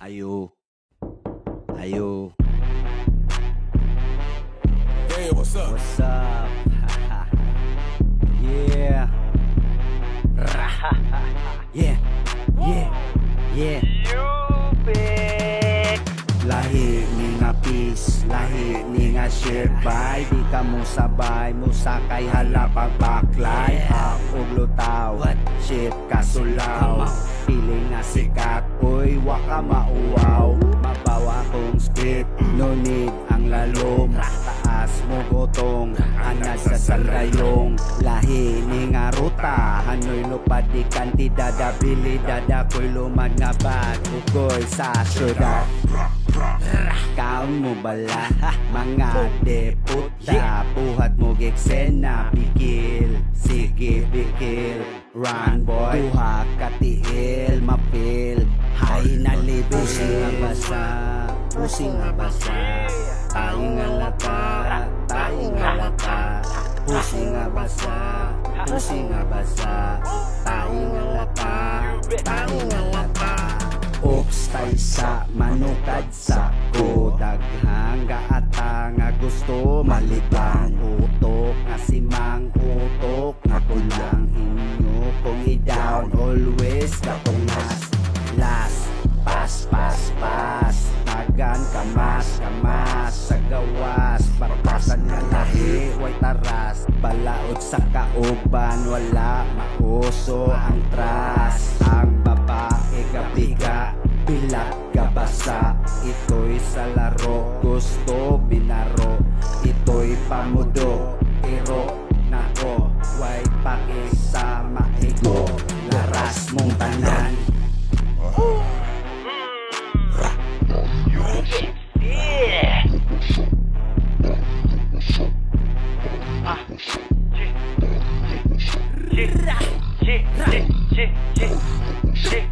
Ayo. Ayo. Hey, what's up? What's up? Yeah. Yeah. Yeah. Yeah. Lahi ni nga peace, lahi ni nga share by. Di ka mo sabay, mo sakay halapang baklay. Ug lutaw, shit kasulaw. Piling nga sikat, uy waka mauwaw. Mabawa kong spit, no need ang lalom. Taas mo gotong, anad sa sanrayong. Lahi ni nga ruta, hanoy lupad di kantidad. Abilidad ako'y lumad nga bag, ugoy sa syudad. Kaon mo bala, mga deputa. Buhat mo giksena, pikil. Sige pikil, run boy. Duha katiil, mapil. Hay na libre. Pusing nga basa, pusing nga basa. Tayo nga lata, tayo nga lata. Pusing nga basa, pusing nga basa. Tayo nga lata, tayo nga lata. Ops tay sa manukad sa ko. Daghang gaata nga gusto malibang. Utok nga simang utok nga kulang inyo kung i-down. Always katungas. Last, pas, pas, pas. Tagan kamas, kamas sa gawas. Papasan nga lahi, way taras. Balaod sa kauban, wala mauso ang tras. Ang babae gabiga, bilat gabasa. Ito'y sa laro, gusto binaro. Ito'y pamudo, iro nako. Way pakisa maigo, laras mong tanan. Shit.